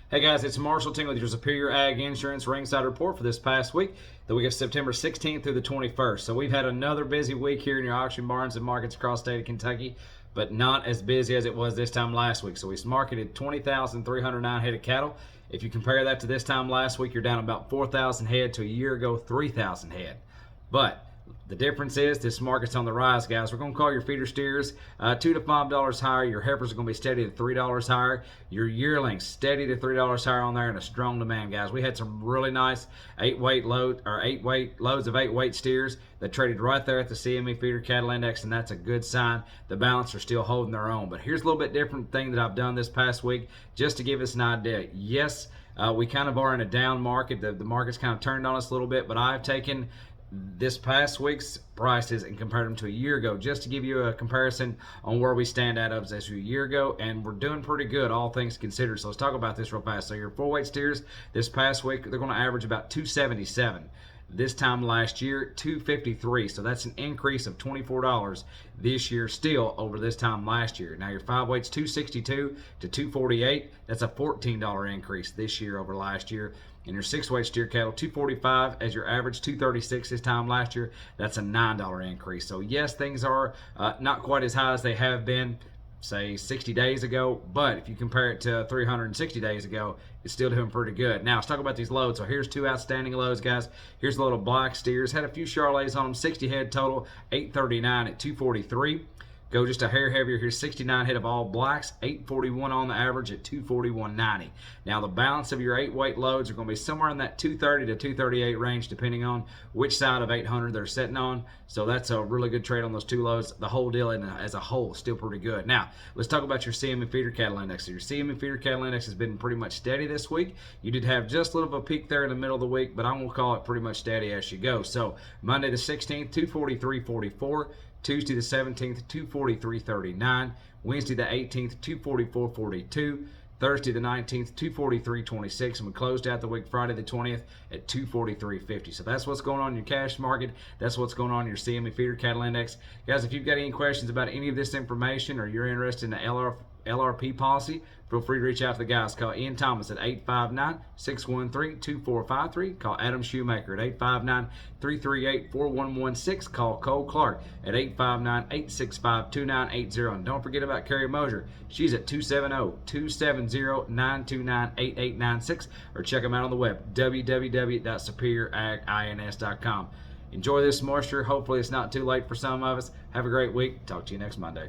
Hey guys, it's Marshall Ting with your Superior Ag Insurance Ringside report for this past week, the week of September 16th through the 21st. So we've had another busy week here in your auction barns and markets across the state of Kentucky, but not as busy as it was this time last week. So we marketed 20,309 head of cattle. If you compare that to this time last week, you're down about 4,000 head to a year ago, 3,000 head. But the difference is this market's on the rise, guys. We're going to call your feeder steers $2 to $5 higher. Your heifers are going to be steady to $3 higher. Your yearlings steady to $3 higher on there, and a strong demand, guys. We had some really nice 8-weight loads of 8-weight steers that traded right there at the CME Feeder Cattle Index, and that's a good sign. The balance are still holding their own. But here's a little bit different thing that I've done this past week just to give us an idea. Yes, we kind of are in a down market. The market's kind of turned on us a little bit, but I've taken this past week's prices and compared them to a year ago just to give you a comparison on where we stand at as a year ago, and we're doing pretty good all things considered. So let's talk about this real fast. So your 4-weight steers this past week, they're going to average about 277. This time last year, 253. So that's an increase of $24 this year still over this time last year. Now your 5-weights, 262 to 248. That's a $14 increase this year over last year. And your 6-weight steer cattle, 245 as your average, 236 this time last year. That's a $9 increase. So yes, things are not quite as high as they have been, say 60 days ago, but if you compare it to 360 days ago, it's still doing pretty good. Now let's talk about these loads. So here's two outstanding loads, guys. Here's a load of black steers, had a few Charolais on them, 60 head total, 839 at 243. Go just a hair heavier here, 69 head of all blacks, 841 on the average at 241.90. Now the balance of your 8-weight loads are going to be somewhere in that 230 to 238 range, depending on which side of 800 they're sitting on. So that's a really good trade on those two loads. The whole deal as a whole still pretty good. Now let's talk about your CME Feeder Cattle Index. So your CME Feeder Cattle Index has been pretty much steady this week. You did have just a little bit of a peak there in the middle of the week, but I'm going to call it pretty much steady as you go. So Monday the 16th, 243.44. Tuesday the 17th, 243.39. Wednesday the 18th, 244.42. Thursday the 19th, 243.26. And we closed out the week Friday the 20th at 243.50. So that's what's going on in your cash market. That's what's going on in your CME Feeder Cattle Index. Guys, if you've got any questions about any of this information or you're interested in the LRP policy, feel free to reach out to the guys. Call Ian Thomas at 859-613-2453. Call Adam Shoemaker at 859-338-4116. Call Cole Clark at 859-865-2980. And don't forget about Carrie Mosier. She's at 270-270-929-8896. Or check them out on the web, www.superioragins.com. Enjoy this moisture. Hopefully it's not too late for some of us. Have a great week. Talk to you next Monday.